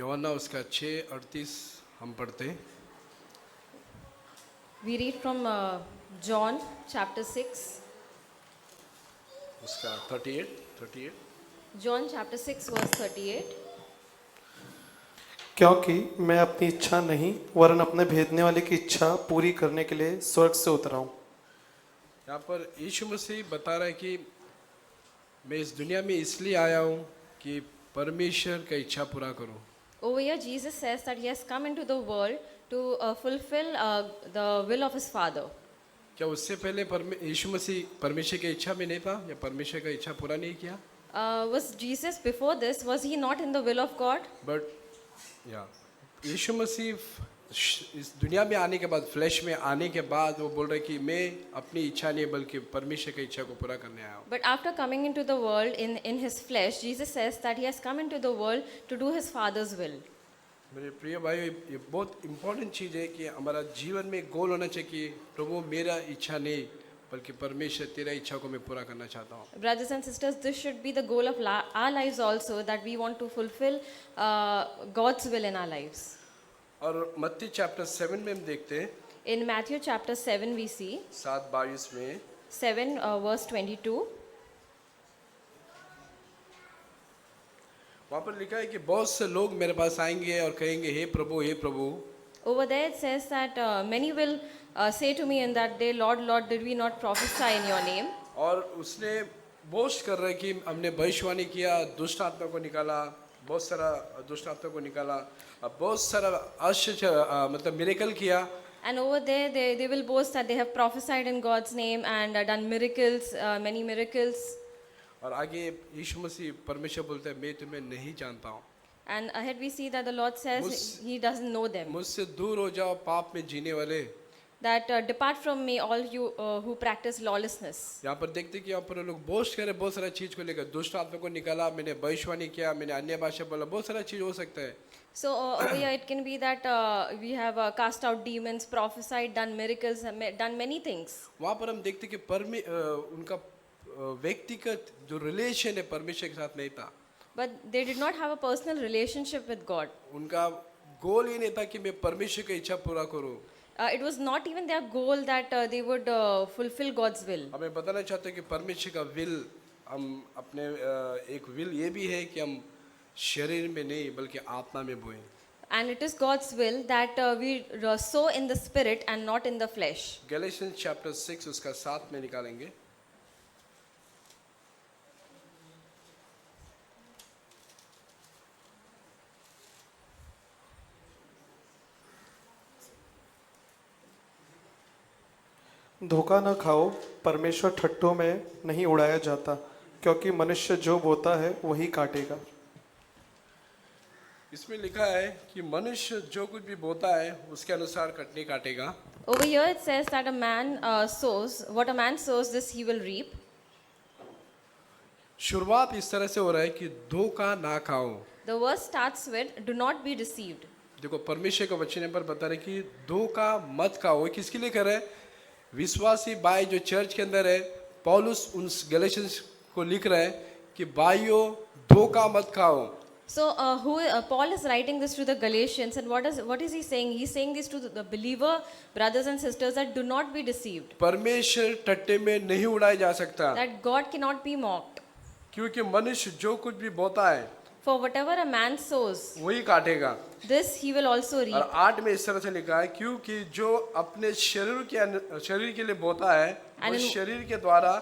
यूहन्ना उसका 6:38 हम पढ़ते हैं। We read from John chapter 6. उसका 38। John chapter 6 verse 38. क्योंकि मैं अपनी इच्छा नहीं वरन अपने भेजने वाले की इच्छा पूरी करने के लिए स्वर्ग से उतरा हूँ। यहाँ पर यीशु मसीह बता रहा है कि मैं इस दुनिया में इसलिए आया हूँ कि परमेश्वर का इच्छा पूरा करूँ। Over here, Jesus says that he has come into the world to fulfill the will of his Father. क्या उससे पहले यीशु मसीह परमेश्वर की इच्छा में नहीं था या परमेश्वर का इच्छा पूरा नहीं किया? Was Jesus before this, was he not in the will of God? But या यीशु मसीह इस दुनिया में आने के बाद, फ्लैश में आने के बाद वो बोल रहे कि मैं अपनी इच्छा नहीं बल्कि परमेश्वर की इच्छा को पूरा करने आया हूँ। But after coming into the world in his flesh, Jesus says that he has come into the world to do his Father's will. मेरे प्रिय भाई, ये बहुत इम्पोर्टेंट चीज़ है कि हमारा जीवन में गोल होना चाहिए कि प्रभु मेरा इच्छा नहीं बल्कि परमेश्वर तेरा इच्छा को मैं पूरा करना चाहता हूँ। Brothers and sisters, this should be the goal of our lives also, that we want to fulfill God's will in our lives. और मत्ती चैप्टर 7 में हम देखते हैं, In Matthew chapter 7 we see 7:22 में 7 verse 22. वहाँ पर लिखा है कि बहुत से लोग मेरे पास आएंगे और कहेंगे हे प्रभु हे प्रभु। Over there it says that many will say to me in that day, Lord, Lord, did we not prophesy in your name? और उसने बोस्ट कर रहे कि हमने भविष्यवाणी किया, दुष्ट आत्मा को निकाला, बहुत सारा दुष्ट आत्मा को निकाला, बहुत सारा आश्चर्य मतलब मिरेकल किया। And over there they will boast that they have prophesied in God's name and done miracles, many miracles. और आगे यीशु मसीह परमेश्वर बोलता है मैं तुम्हें नहीं जानता हूँ, And ahead we see that the Lord says he doesn't know them. मुझसे दूर हो जाओ पाप में जीने वाले। That depart from me, all you who practice lawlessness. यहाँ पर देखते कि यहाँ पर लोग बोस्ट करे बहुत सारा चीज को लेकर, दुष्ट आत्मा को निकाला, मैंने भविष्यवाणी किया, मैंने अन्य भाषा बोला, बहुत सारा चीज हो सकता है। So over here it can be that we have cast out demons, prophesied, done miracles, done many things. वहाँ पर हम देखते कि उनका व्यक्तिगत जो रिलेशन है परमेश्वर के साथ नहीं था। But they did not have a personal relationship with God. उनका गोल ये नहीं था कि मैं परमेश्वर की इच्छा पूरा करूं। It was not even their goal that they would fulfill God's will. हमें बताना चाहते हैं कि परमेश्वर का विल, हम अपने एक विल ये भी है कि हम शरीर में नहीं बल्कि आत्मा में बोएं। And it is God's will that we sow in the spirit and not in the flesh. Galatians chapter 6 उसका 7 में निकालेंगे। धोखा न खाओ, परमेश्वर ठट्ठों में नहीं उड़ाया जाता, क्योंकि मनुष्य जो बोता है वही काटेगा। इसमें लिखा है कि मनुष्य जो कुछ भी बोता है उसके अनुसार कटनी काटेगा। Over here it says that a man sows, what a man sows, this he will reap. शुरुआत इस तरह से हो रहा है कि धोखा ना खाओ। The verse starts with, do not be deceived. देखो परमेश्वर का वचन पर बता रहे कि धोखा मत खाओ। किसके लिए कर रहे हैं? विश्वासी भाई जो चर्च के अंदर है, पौलुस उन गैलेशियंस को लिख रहे हैं कि भाइयों धोखा मत खाओ। So Paul is writing this to the Galatians, and what is he saying? He's saying this to the believer brothers and sisters, that do not be deceived. परमेश्वर टट्टे में नहीं उड़ाया जा सकता, That God cannot be mocked. क्योंकि मनुष्य जो कुछ भी बोता है For whatever a man sows, वही काटेगा। this he will also reap. और 8 में इस तरह से लिखा है क्योंकि जो अपने शरीर के लिए बोता है वो शरीर के द्वारा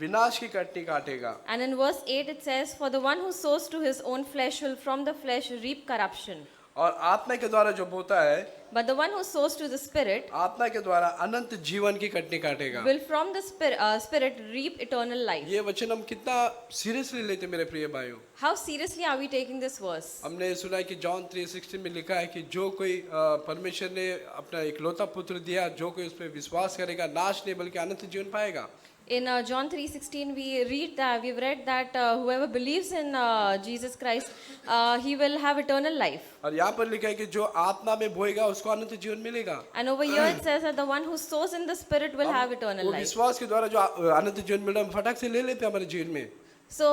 विनाश की कटनी काटेगा। And in verse 8 it says, for the one who sows to his own flesh will from the flesh reap corruption. और आत्मा के द्वारा जो बोता है, But the one who sows to the spirit आत्मा के द्वारा अनंत जीवन की कटनी काटेगा। will from the spirit reap eternal life. ये वचन हम कितना सीरियसली लेते मेरे प्रिय भाइयों। How seriously are we taking this verse? हमने सुना है कि जॉन 3:16 में लिखा है कि जो कोई परमेश्वर ने अपना इकलौता पुत्र दिया, जो कोई उस पर विश्वास करेगा नाश नहीं बल्कि अनंत जीवन पाएगा। In John 3:16 we've read that whoever believes in Jesus Christ, he will have eternal life. और यहाँ पर लिखा है कि जो आत्मा में बोएगा उसको अनंत जीवन मिलेगा। And over here it says that the one who sows in the spirit will have eternal वो life. विश्वास के द्वारा जो अनंत जीवन मिल रहा है हम फटाक से ले लेते हैं हमारे जीवन में। So,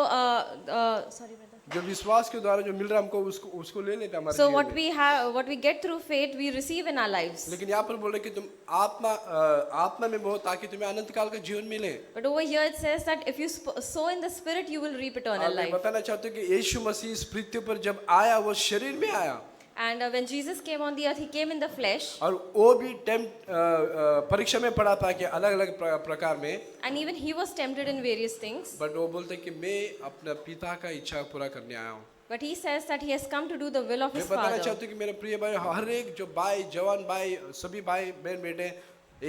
sorry, brother. जो विश्वास के द्वारा जो मिल रहा है हमको उसको ले लेते हैं हमारे So जीवन what में। we have, what we get through faith, we receive in our lives. लेकिन यहाँ पर बोल रहे कि तुम आत्मा में बो ताकि तुम्हें अनंत काल का जीवन मिले। But over here it says that if you sow in the spirit, you will reap eternal और मैं life. बताना चाहता हूँ कि यीशु मसीह इस पृथ्वी पर जब आया वो शरीर में आया And when Jesus came on the earth, he came in the flesh. और वो भी परीक्षा में पड़ा था कि अलग अलग प्रकार में। And even he was tempted in various things. But वो बोलते कि मैं अपने पिता का इच्छा पूरा करने आया हूँ। But he says that he has come to do the will of मैं his बताना father. चाहता हूँ कि मेरे प्रिय भाई हर एक जो भाई जवान भाई सभी भाई बहन बेटे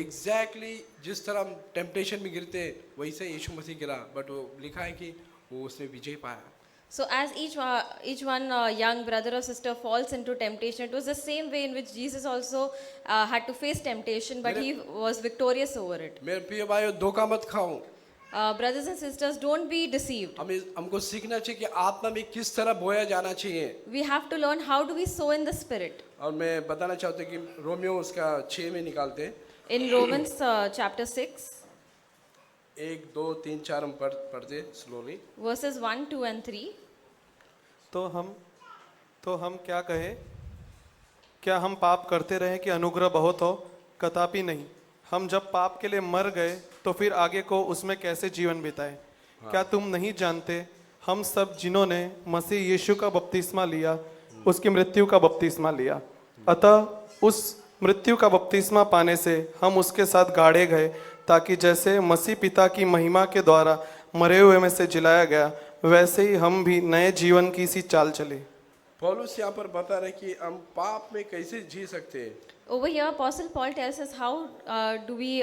एग्जैक्टली जिस तरह हम टेम्पटेशन में गिरते वैसे यीशु मसीह गिरा बट वो लिखा है कि वो उसने विजय पाया। So as each one young brother or sister falls into temptation, it was the same way in which Jesus also had to face temptation, but he was victorious over it. मेरे प्रिय भाइयों धोखा मत खाओ। Brothers and sisters, don't be deceived. हमको सीखना चाहिए कि आत्मा में किस तरह बोया जाना चाहिए। We have to learn how do we sow in the spirit. और मैं बताना चाहता हूँ कि रोमियो उसका 6 में निकालते हैं। In Romans chapter 6, 1, 2, 3, 4 हम पढ़ते स्लोली। verses 1, 2 and 3. तो हम क्या कहें? क्या हम पाप करते रहे कि अनुग्रह बहुत हो? कदापि नहीं। हम जब पाप के लिए मर गए तो फिर आगे को उसमें कैसे जीवन बिताए? क्या तुम नहीं जानते हम सब जिन्होंने मसीह यीशु का बपतिस्मा लिया उसकी मृत्यु का बपतिस्मा लिया, अतः उस मृत्यु का बपतिस्मा पाने से हम उसके साथ गाड़े गए ताकि जैसे मसीह पिता की महिमा के द्वारा मरे हुए में से जिलाया गया वैसे ही हम भी नए जीवन की सी चाल चले। पौलुस यहाँ पर बता रहे कि हम पाप में कैसे जी सकते हैं। Over here, Apostle Paul tells us how do we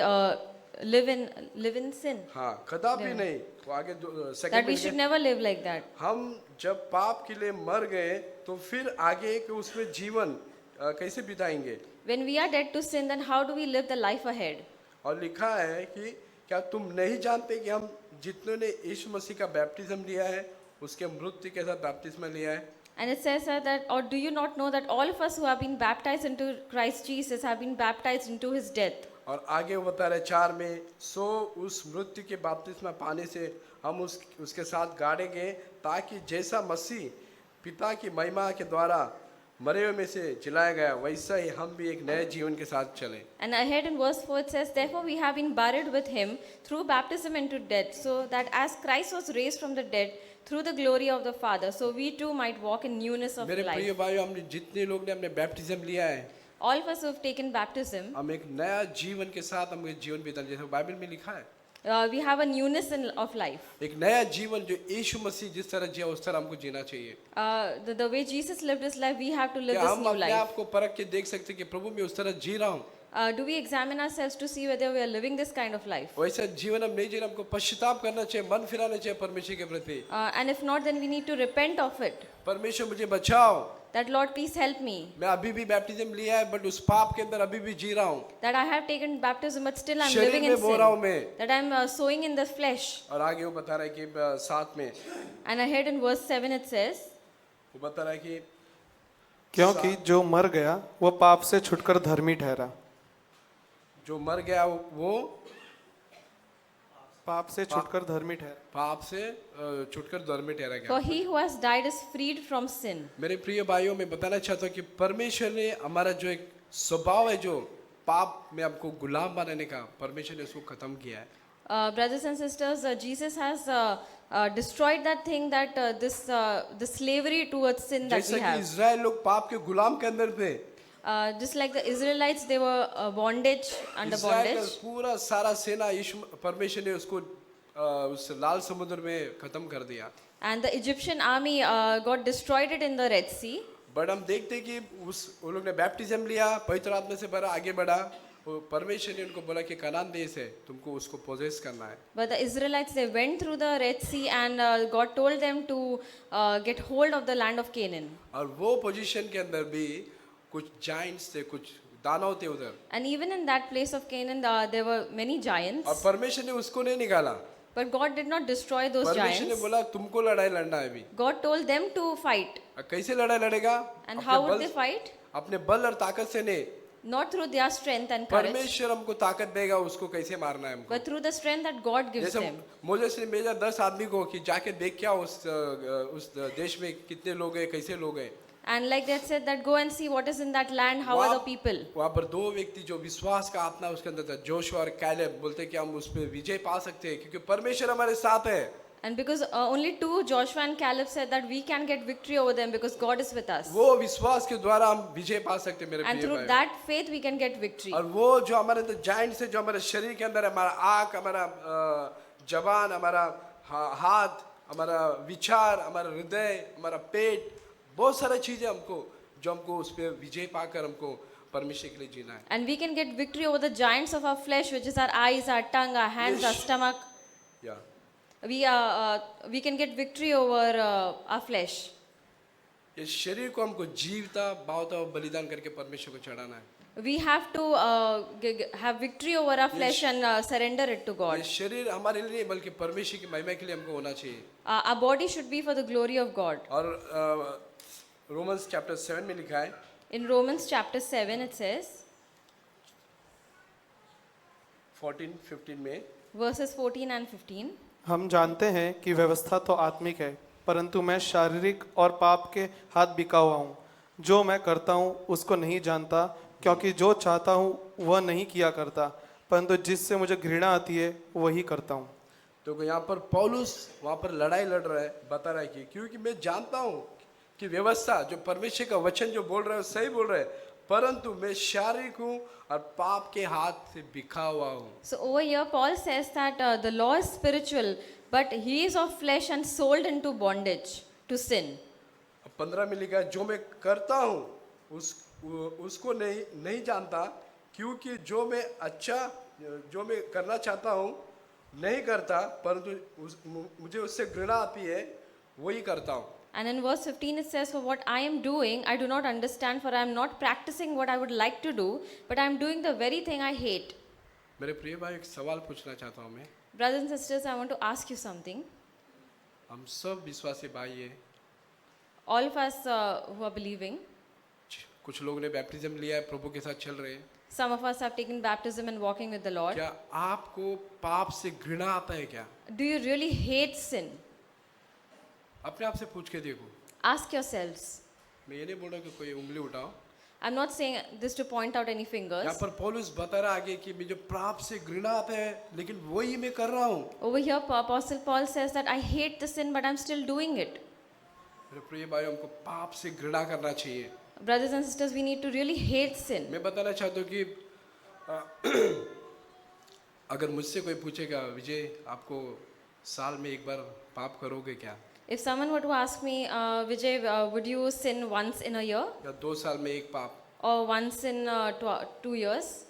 live in sin. हाँ कदापि नहीं। वो आगे That second we should never live like that. हम जब पाप के लिए मर गए तो फिर आगे के उसमें जीवन कैसे बिताएंगे। When we are dead to sin, then how do we live the life ahead? और लिखा है कि क्या तुम नहीं जानते कि हम जितनों ने यीशु मसीह का बैप्टिज्म लिया है उसके मृत्यु के साथ बैप्टिज्म लिया है। And it says that, or do you not know that all of us who have been baptized into Christ Jesus have been baptized into his death? और आगे वो बता रहे 4 में उस मृत्यु के बपतिस्मा पाने से हम उसके साथ गाड़े गए ताकि जैसा मसीह पिता की महिमा के द्वारा मरे हुए में से जिलाया गया वैसा ही हम भी एक नए जीवन के साथ चले। And ahead in verse 4 it says, therefore we have been buried with him through baptism into death, so that as Christ was raised from the dead through the glory of the Father, so we too might walk in newness of मेरे प्रिय life. भाइयों हमने जितने लोग ने अपने baptism लिया है All of us who have taken baptism, हम एक नया जीवन के साथ हम जीवन बिताने जैसे बाइबल में लिखा है we have a newness of life. एक नया जीवन जो यीशु मसीह जिस तरह जिया उस तरह हमको जीना चाहिए। The way Jesus lived his life, we have to live क्या this हम new अपने life. आप को परख के देख सकते हैं कि प्रभु मैं उस तरह जी रहा हूँ। Do we examine ourselves to see whether we are living this kind of life? वैसा जीवन हम नहीं जी रहे, हमको पश्चाताप करना चाहिए, मन फिराना चाहिए परमेश्वर के प्रति। And if not, then we need to repent of it. परमेश्वर मुझे बचाओ। That Lord, please help me. मैं अभी भी बैप्टिज्म लिया है बट उस पाप के अंदर अभी भी जी रहा हूँ। That I have taken baptism, but still I'm शरीर living में in बो रहा हूँ sin. मैं। That I'm sowing in the flesh. और आगे वो बता रहा है कि 7 में And ahead in verse 7 it says, वो बता रहा है कि क्योंकि जो मर गया वो पाप से छुटकर धर्मी ठहरा। जो मर गया वो पाप से छुटकर धर्मी ठहरा। पाप से छुटकर दर में ठहरा for गया। he who has died is freed from sin. मेरे प्रिय भाइयों मैं बताना चाहता हूँ कि परमेश्वर ने हमारा जो एक स्वभाव है जो पाप में हमको गुलाम बनाने का परमेश्वर ने उसको खत्म किया है। Brothers and sisters, Jesus has destroyed that thing, that the slavery towards sin that जैसे we कि have. इज़राइल लोग पाप के गुलाम के अंदर थे, Just like the Israelites, they were bondage under Israel का bondage. पूरा सारा सेना यीशु परमेश्वर ने उसको उस लाल समुद्र में खत्म कर दिया। And the Egyptian army got destroyed it in the Red Sea. But हम देखते हैं कि वो लोग ने बैप्टिज्म लिया, पवित्र आत्मा से भरा, आगे बढ़ा। वो परमेश्वर ने उनको बोला कि कनान देश है, तुमको उसको पोजेस करना है। But the Israelites, they went through the Red Sea, and God told them to get hold of the land of Canaan. और वो पोजीशन के अंदर भी कुछ जाइंट्स थे, कुछ दानव थे उधर। And even in that place of Canaan, there were many giants. और परमेश्वर ने उसको नहीं निकाला। But God did not destroy those परमेश्वर ने giants. बोला तुमको लड़ाई लड़ना है अभी। God told them to fight. कैसे लड़ाई लड़ेगा? And अपने how would बल- they fight? अपने बल और ताकत से नहीं, not through their strength and courage, परमेश्वर हमको ताकत देगा उसको कैसे मारना है हमको। but through the strength that God gives जैसे them. मोजेस ने भेजा 10 आदमी को कि जाके देख क्या उस देश में कितने लोग हैं, कैसे लोग हैं। And like they said that go and see what is in that land, how are the people. वहाँ पर दो व्यक्ति जो विश्वास का आत्मा उसके अंदर था, जोशुआ और कैलेब, बोलते कि हम उस पे विजय पा सकते हैं क्योंकि परमेश्वर हमारे साथ है। And because only two, Joshua and Caleb, said that we can get victory over them because God is with us. वो विश्वास के द्वारा हम विजय पा सकते हैं मेरे And प्रिय through भाई। that faith we can get victory. और वो जो हमारे अंदर जाइंट्स है, जो हमारे शरीर के अंदर है, हमारा आँख, हमारा जबान, हमारा हाथ, हमारा विचार, हमारा हृदय, हमारा पेट, बहुत सारी चीजें हमको जो हमको उस पर विजय पाकर हमको परमेश्वर के लिए जीना है। And we can get victory over the giants of our flesh, which is our eyes, our tongue, our hands, our Yes. stomach. या We can get victory over our flesh. ये शरीर को हमको जीवता, बावता और बलिदान करके परमेश्वर को चढ़ाना है। We have to have victory over our flesh and surrender it to ये God. शरीर हमारे लिए नहीं बल्कि परमेश्वर की महिमा के लिए हमको होना चाहिए। Our body should be for the glory of God. और रोमन्स चैप्टर 7 में लिखा है, In Romans chapter 7 it says, 14-15 में, verses 14 and 15. हम जानते हैं कि व्यवस्था तो आत्मिक है, परंतु मैं शारीरिक और पाप के हाथ बिका हुआ हूँ। जो मैं करता हूँ उसको नहीं जानता, क्योंकि जो चाहता हूँ वह नहीं किया करता, परंतु जिससे मुझे घृणा आती है वही करता हूँ। तो यहाँ पर पौलुस वहाँ पर लड़ाई लड़ रहा है, बता रहा है कि क्योंकि मैं जानता हूँ कि व्यवस्था जो परमेश्वर का वचन जो बोल रहा है सही बोल रहा है, परंतु मैं शारीरिक हूँ और पाप के हाथ से बिखा हुआ हूँ। So over here Paul says that the law is spiritual, but he is of flesh and sold into bondage to sin. 15 में लिखा है, जो मैं करता हूँ उसको नहीं जानता, क्योंकि जो मैं करना चाहता हूँ नहीं करता, परंतु मुझे उससे घृणा आती है वही करता हूँ। And in verse 15 it says, for what I am doing I do not understand, for I am not practicing what I would like to do, but I am doing the very thing I hate. मेरे प्रिय भाई, एक सवाल पूछना चाहता हूँ मैं। Brothers and sisters, I want to ask you something. हम सब विश्वासी भाई हैं, All of us who are believing, कुछ लोग ने बैप्टिज्म लिया है, प्रभु के साथ चल रहे हैं। some of us have taken baptism and walking with the Lord. क्या आपको पाप से घृणा आता है क्या? Do you really hate sin? अपने आप से पूछ के देखो। Ask yourselves. मैं ये नहीं बोल रहा कि कोई उंगली उठाओ। I'm not saying this to point out any fingers. यहाँ पर पौलुस बता रहा आगे कि मुझे पाप से घृणा आता है, लेकिन वही मैं कर रहा हूँ। Over here, Apostle Paul says that I hate the sin, but I'm still doing it. मेरे प्रिय भाई, हमको पाप से घृणा करना चाहिए। Brothers and sisters, we need to really hate sin. मैं बताना चाहता हूँ कि अगर मुझसे कोई पूछेगा, विजय आपको साल में एक बार पाप करोगे क्या? If someone were to ask me, Vijay, would you sin once in a year या 2 साल में एक पाप? or once in 2 years?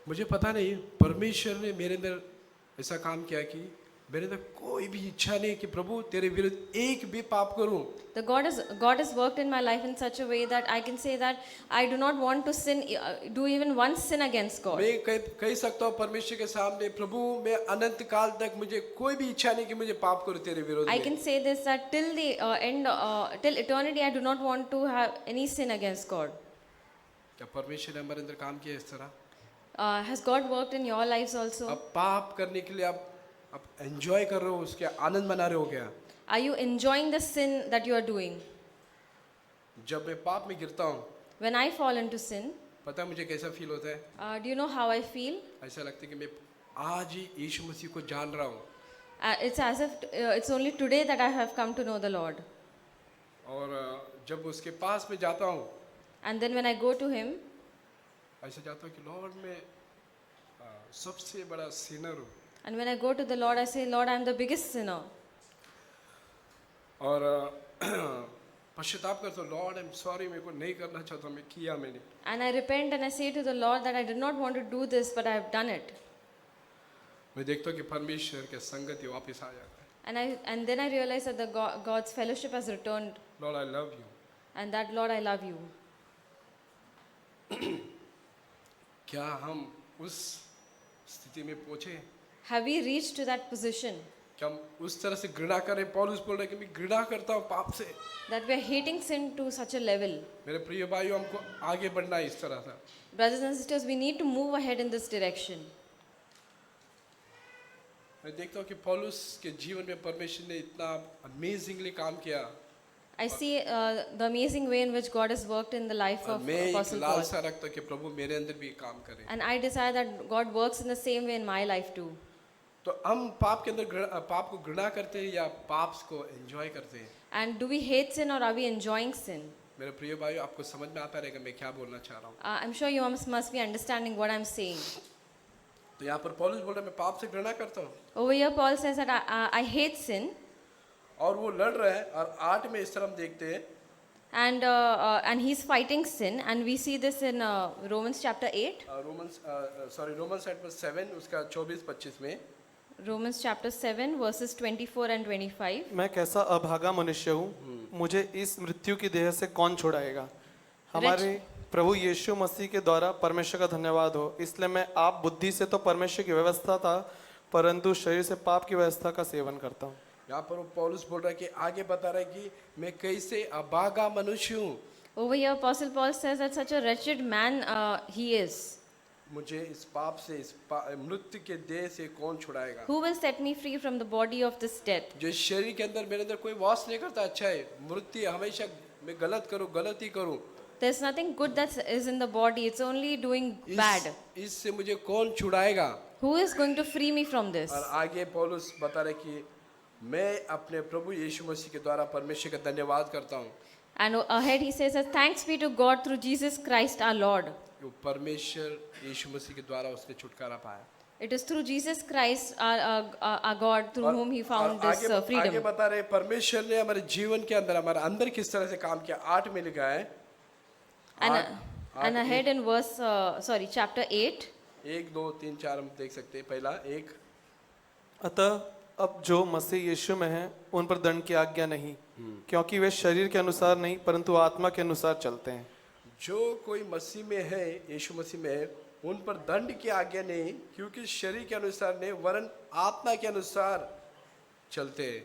मुझे पता नहीं, परमेश्वर ने मेरे अंदर ऐसा काम किया कि मेरे अंदर कोई भी इच्छा नहीं कि प्रभु तेरे विरुद्ध एक भी पाप करूं। The God has worked in my life in such a way that I can say that I do not want to sin, do even one sin against God. मैं कह सकता हूँ परमेश्वर के सामने, प्रभु मैं अनंत काल तक मुझे कोई भी इच्छा नहीं कि मुझे पाप करूं तेरे विरुद्ध I में। can say this that till the end, till eternity, I do not want to have any sin against God. क्या परमेश्वर ने हमारे अंदर काम किया इस तरह? Has God worked in your lives also? अब पाप करने के लिए आप एंजॉय कर रहे हो, उसके आनंद मना रहे हो क्या? Are you enjoying the sin that you are doing? जब मैं पाप में गिरता हूँ, When I fall into sin, पता है मुझे कैसा फील होता है? do you know how I feel? ऐसा लगता है कि मैं आज ही यीशु मसीह को जान रहा हूँ। It's as if it's only today that I have come to know the Lord. और जब उसके पास में जाता हूँ, And then when I go to Him, ऐसा जाता हूँ कि लॉर्ड मैं सबसे बड़ा सिनर हूँ। and when I go to the Lord, I say, Lord, I am the biggest sinner. और पश्चाताप करता हूँ, लॉर्ड आई एम सॉरी, मेरे को नहीं करना चाहता, मैं किया मैंने। And I repent and I say to the Lord that I did not want to do this, but I have done it. मैं देखता हूँ कि परमेश्वर के संगति वापस आ जाता है। And then I realize that the God's fellowship has returned, Lord I love you. and that, Lord, I love you. क्या हम उस स्थिति में पहुँचे Have we reached to that position कि हम उस तरह से घृणा करें। पौलुस बोल रहे हैं कि मैं घृणा करता हूँ पाप से। that we are hating sin to such a level. मेरे प्रिय भाइयों, हमको आगे बढ़ना है इस तरह से। Brothers and sisters, we need to move ahead in this direction. मैं देखता हूँ कि पौलुस के जीवन में परमेश्वर ने इतना अमेजिंगली काम किया। I see the amazing way in which God has worked in the life और of मैं एक Apostle Paul. लालसा रखता हूँ कि प्रभु मेरे अंदर भी काम करे। And I desire that God works in the same way in my life too. तो हम पाप के अंदर पाप को घृणा करते हैं या पाप को एंजॉय करते हैं? And do we hate sin or are we enjoying sin? मेरे प्रिय भाइयों, आपको समझ में आता रहेगा मैं क्या बोलना चाह रहा हूँ। I'm sure you must be understanding what I'm saying. तो यहाँ पर पौलुस बोल रहा है मैं पाप से घृणा करता हूँ, Over here, Paul says that I hate sin, और वो लड़ रहा है। और 8 में इस तरह हम देखते हैं and he's fighting sin, and we see this in Romans chapter 8. Romans 7 उसका 24-25 में। Romans chapter 7 verses 24 and 25. मैं कैसा अभागा मनुष्य हूँ, मुझे इस मृत्यु की देह से कौन छुड़ाएगा। हमारे प्रभु यीशु मसीह के द्वारा परमेश्वर का धन्यवाद हो। इसलिए मैं आप बुद्धि से तो परमेश्वर की व्यवस्था था, परंतु शरीर से पाप की व्यवस्था का सेवन करता हूँ। यहाँ पर वो पौलुस बोल रहा है कि आगे बता रहा है कि मैं कैसे अभागा मनुष्य हूँ। Over here, Apostle Paul says that such a wretched man he is. मुझे इस पाप से, मृत्यु के देह से कौन छुड़ाएगा। Who will set me free from the body of this death? जो शरीर के अंदर मेरे अंदर कोई वास नहीं करता अच्छा है, मृत्यु हमेशा मैं गलती करूँ। There's nothing good that is in the body. It's only doing bad. इससे मुझे कौन छुड़ाएगा। Who is going to free me from this? और आगे पौलुस बता रहे कि मैं अपने प्रभु यीशु मसीह के द्वारा परमेश्वर का धन्यवाद करता हूँ। And ahead he says that thanks be to God through Jesus Christ our Lord. जो परमेश्वर यीशु मसीह के द्वारा उसने छुटकारा पाया। It is through Jesus Christ our God through whom he found this आगे freedom. बता रहे परमेश्वर ने हमारे जीवन के अंदर, हमारे अंदर किस तरह से काम किया। 8 में लिखा है And ahead in verse chapter 8. 1 2 3 4 हम देख सकते हैं। पहला 1, अतः अब जो मसीह यीशु में हैं उन पर दंड की आज्ञा नहीं, क्योंकि वे शरीर के अनुसार नहीं परंतु आत्मा के अनुसार चलते हैं। जो कोई मसीह में है, यीशु मसीह में है, उन पर दंड की आज्ञा नहीं, क्योंकि शरीर के अनुसार नहीं वरन आत्मा के अनुसार चलते हैं।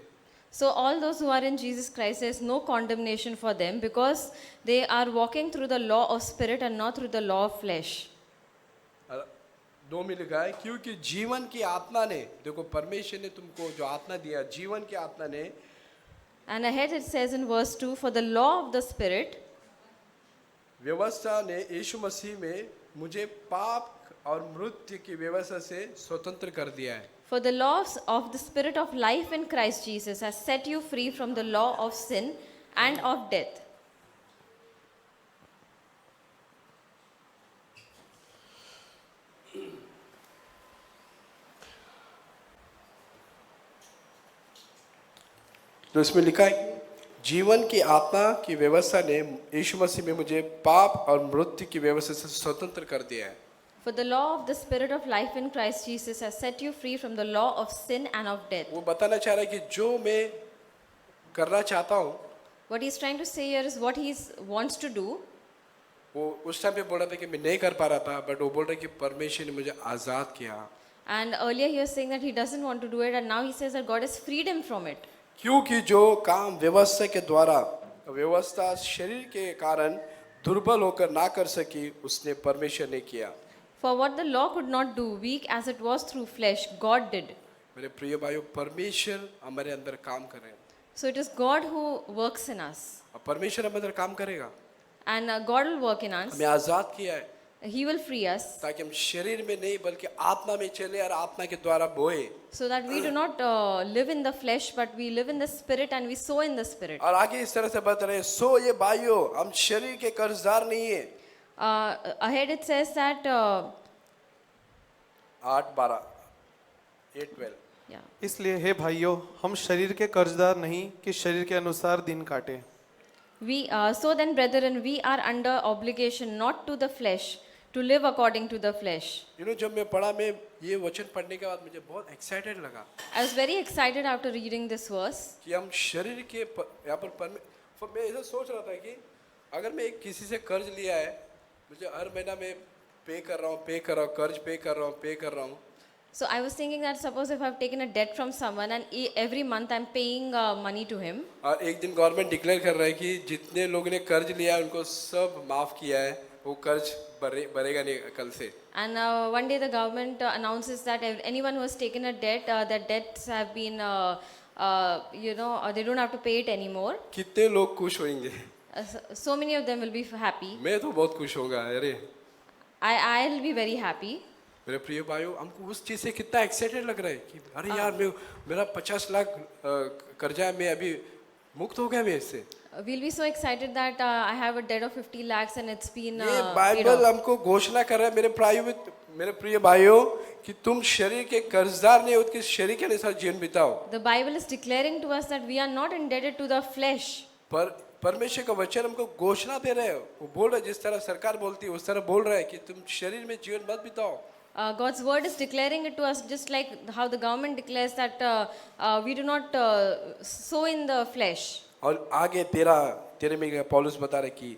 So all those who are in Jesus Christ, there is no condemnation for them because they are walking through the law of spirit and not through the law of flesh. 2 में लिखा है क्योंकि जीवन की आत्मा ने, देखो परमेश्वर ने तुमको जो आत्मा दिया, जीवन की आत्मा ने, And ahead it says in verse 2, for the law of the spirit, व्यवस्था ने यीशु मसीह में मुझे पाप और मृत्यु की व्यवस्था से स्वतंत्र कर दिया है। for the laws of the spirit of life in Christ Jesus has set you free from the law of sin and of death. तो इसमें लिखा है जीवन की आत्मा की व्यवस्था ने यीशु मसीह में मुझे पाप और मृत्यु की व्यवस्था से स्वतंत्र कर दिया है। For the law of the spirit of life in Christ Jesus has set you free from the law of sin and of death. वो बताना चाह रहा है कि जो मैं करना चाहता हूँ, What he's trying to say here is what he wants to do. वो उस टाइम पे बोल रहा था कि मैं नहीं कर पा रहा था, बट वो बोल रहा है कि परमेश्वर ने मुझे आज़ाद किया। And earlier he was saying that he doesn't want to do it, and now he says that God has freed him from it. क्योंकि जो काम व्यवस्था के द्वारा, व्यवस्था शरीर के कारण दुर्बल होकर ना कर सकी, उसने परमेश्वर ने किया। For what the law could not do, weak as it was through flesh, God did. मेरे प्रिय भाइयों, परमेश्वर हमारे अंदर काम कर रहे हैं So it is God who works in us. और परमेश्वर हमारे अंदर काम करेगा। And God will work in us. हमें आज़ाद किया है He will free us ताकि हम शरीर में नहीं बल्कि आत्मा में चले और आत्मा के द्वारा बोए। so that we do not live in the flesh, but we live in the spirit and we sow in the spirit. और आगे इस तरह से बता रहे हैं, सो ये भाइयों हम शरीर के कर्जदार नहीं है। Ahead it says that 8:12 8:12 yeah. इसलिए हे भाइयों, हम शरीर के कर्जदार नहीं कि शरीर के अनुसार दिन काटे। We so then, brethren, we are under obligation not to the flesh to live according to the flesh. जब मैं पढ़ा, मैं ये वचन पढ़ने के बाद मुझे बहुत एक्साइटेड लगा I was very excited after reading this verse. कि हम शरीर के यहाँ पर मैं ऐसा सोच रहा था कि अगर मैं किसी से कर्ज लिया है, मुझे हर महीना में पे कर रहा हूँ, कर्ज पे कर रहा हूँ, So I was thinking that suppose if I've taken a debt from someone and every month I'm paying money to him, और एक दिन गवर्नमेंट डिक्लेयर कर रहा है कि जितने लोगों ने कर्ज लिया है उनको सब माफ किया है, वो कर्ज भरेगा नहीं कल से. and one day the government announces that anyone who has taken a debt, their debts have been, they don't have to pay it anymore. कितने लोग खुश होंगे? So many of them will be happy. मैं तो बहुत खुश होगा. अरे I'll be very happy. मेरे प्रिय भाइयों, हमको उस चीज से कितना एक्साइटेड लग रहा है कि अरे यार मेरा 50 लाख कर्जा है, मैं अभी मुक्त हो गया मैं इससे. We'll be so excited that I have a debt of 50 lakhs and it's been ये paid बाइबल off. हमको घोषणा कर रहा है मेरे प्रिय भाइयों कि तुम शरीर के कर्जदार नहीं हो, कि शरीर के अनुसार जीवन बिताओ. The Bible is declaring to us that we are not indebted to the flesh. पर परमेश्वर का वचन हमको घोषणा दे रहे हो, वो बोल रहे जिस तरह सरकार बोलती है उस तरह बोल रहा है कि तुम शरीर में जीवन मत बिताओ. God's word is declaring it to us just like how the government declares that we do not sow in the flesh. और आगे तेरे में पौलुस बता रहे कि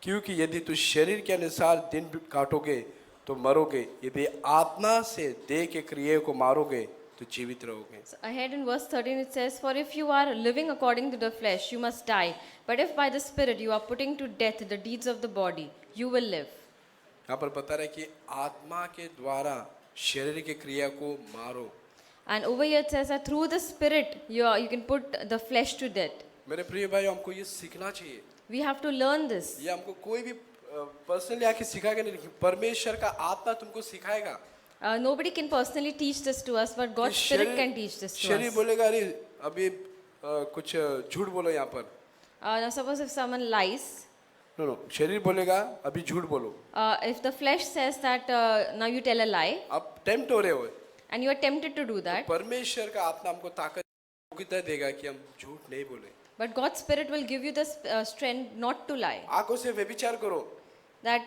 क्योंकि यदि तू शरीर के अनुसार दिन काटोगे तो मरोगे, यदि आत्मा से देह के क्रिया को मारोगे तो जीवित रहोगे. So ahead in verse 13 it says, for if you are living according to the flesh, you must die. But if by the Spirit you are putting to death the deeds of the body, you will live. यहाँ पर बता रहे कि आत्मा के द्वारा शरीर के क्रिया को मारो. And over here it says that through the Spirit you can put the flesh to death. मेरे प्रिय भाई, हमको ये सीखना चाहिए. We have to learn this. ये हमको कोई भी पर्सनली आके सिखाएगा नहीं, परमेश्वर का आत्मा तुमको सिखाएगा. Nobody can personally teach this to us, but God's Spirit can teach this to शरीर us. बोलेगा अरे अभी कुछ झूठ बोलो यहाँ पर. Now suppose if someone lies, no शरीर बोलेगा अभी झूठ बोलो. if the flesh says that now you tell a lie आप टेम्प्ट हो रहे हो. and you are tempted to do that, परमेश्वर का आत्मा हमको ताकत कितना देगा कि हम झूठ नहीं बोले. but God's Spirit will give you the strength not to lie. आंखों से व्यभिचार करो, That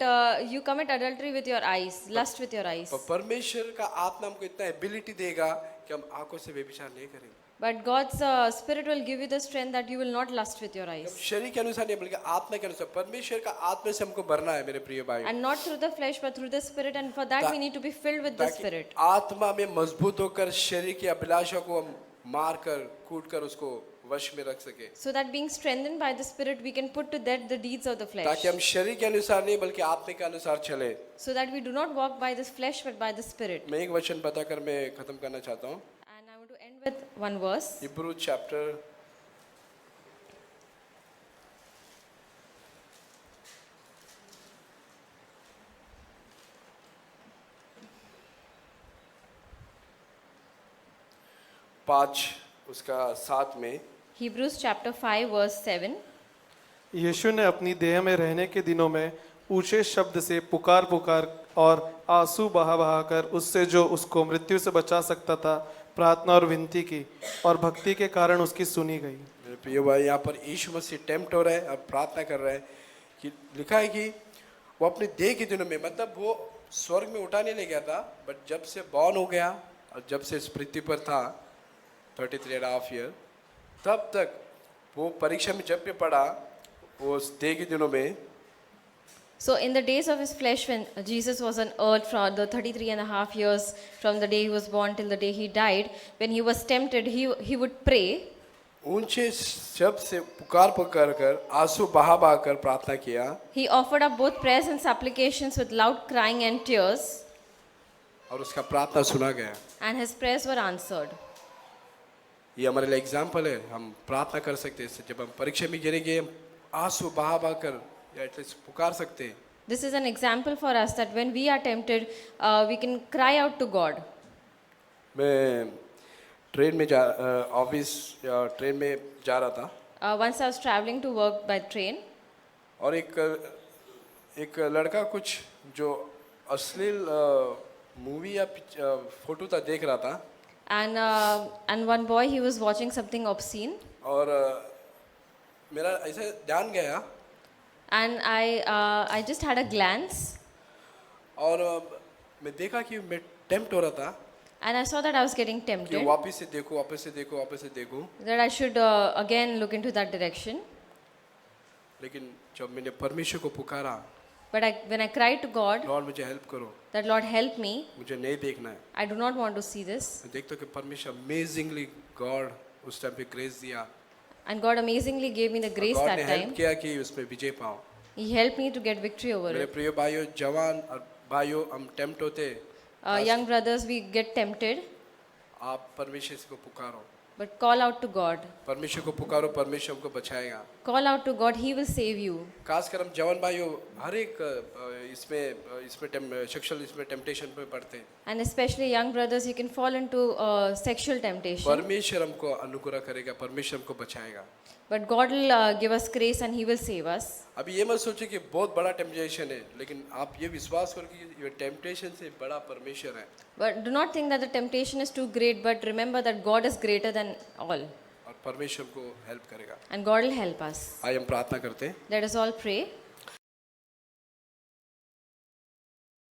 you commit adultery with your eyes, lust with your eyes. पर परमेश्वर का आत्मा हमको इतना एबिलिटी देगा कि हम आंखों से व्यभिचार नहीं करेंगे. But God's Spirit will give you the strength that you will not lust with your हम eyes. शरीर के अनुसार नहीं बल्कि आत्मा के अनुसार, परमेश्वर का आत्मा से हमको भरना है मेरे प्रिय भाई, And not through the flesh, but through the Spirit. And for that we need to be filled with the ताकि Spirit. आत्मा में मजबूत होकर शरीर की अभिलाषा को हम मार कर कूट कर उसको वश में रख सके, So that being strengthened by the Spirit, we can put to death the deeds of the flesh. ताकि हम शरीर के अनुसार नहीं बल्कि आत्मा के अनुसार चले. So that we do not walk by the flesh, but by the Spirit. मैं एक वचन बताकर मैं खत्म करना चाहता हूँ. And I want to end with one verse. Hebrew chapter 5 उसका 7 में Hebrews chapter 5 verse 7. यीशु ने अपनी देह में रहने के दिनों में ऊंचे शब्द से पुकार पुकार और आंसू बहा बहा कर उससे जो उसको मृत्यु से बचा सकता था प्रार्थना और विनती की, और भक्ति के कारण उसकी सुनी गई. मेरे प्रिय भाई, यहाँ पर यीशु मसीह टेम्प्ट हो रहा है, अब प्रार्थना कर रहा है कि लिखा है कि वो अपने देह के दिनों में, मतलब वो स्वर्ग में उठाने ले गया था, बट जब से बॉर्न हो गया और जब से इस पृथ्वी पर था 33.5 ईयर, तब तक वो परीक्षा में जब भी पड़ा वो उस देह के दिनों में. So in the days of his flesh, when Jesus was on earth for the 33.5 years from the day he was born till the day he died, when he was tempted, he would pray. ऊंचे शब्द से पुकार पुकार कर आंसू बहा बहा कर प्रार्थना किया. He offered up both prayers and supplications with loud crying and tears, और उसका प्रार्थना सुना गया. and his prayers were answered. ये हमारे लिए एग्जाम्पल है, हम प्रार्थना कर सकते हैं. जब हम परीक्षा में गिरेंगे हम आंसू बहा बहा कर या एटलीस्ट पुकार सकते हैं. This is an example for us that when we are tempted, we can cry out to God. मैं ट्रेन में ऑफिस या ट्रेन में जा रहा था Once I was traveling to work by train, और एक लड़का कुछ जो अश्लील मूवी या फोटो था देख रहा था. and one boy, he was watching something obscene, और मेरा ऐसे ध्यान गया and I just had a glance, और मैं देखा कि मैं टेम्प्ट हो रहा था and I saw that I was getting कि tempted, वापस से देखो वापस से देखो वापस से देखो. that I should again look into that direction. लेकिन जब मैंने परमेश्वर को पुकारा, But when I cried to God, Lord मुझे हेल्प करो, that Lord help me, मुझे नहीं देखना है। I do not want to see this. मैं देखता हूँ कि परमेश्वर अमेजिंगली गॉड उस टाइम पे ग्रेस दिया, And God amazingly gave me the grace God that ने हेल्प time. किया कि उसमें विजय पाऊँ। He helped me to get victory over मेरे it. प्रिय भाइयों, जवान और भाइयों, हम टेम्प्ट होते, Young brothers, we get tempted, आप परमेश्वर को पुकारो, but call out to God. परमेश्वर को पुकारो, परमेश्वर हमको बचाएगा। Call out to God, He will save you. खासकर हम जवान भाइयों हर एक इसमें सेक्सुअल इसमें टेम्पटेशन में पड़ते हैं। And especially young brothers, you can fall into sexual temptation. परमेश्वर हमको अनुग्रह करेगा, परमेश्वर हमको बचाएगा। But God will give us grace and He will save us. अभी ये मत सोचिए कि बहुत बड़ा टेम्पटेशन है, लेकिन आप ये विश्वास करो कि ये टेम्पटेशन से बड़ा परमेश्वर है, But do not think that the temptation is too great, but remember that God is greater than all. और परमेश्वर को हेल्प करेगा। And God will help us. आइए हम प्रार्थना करते हैं। Let us all pray.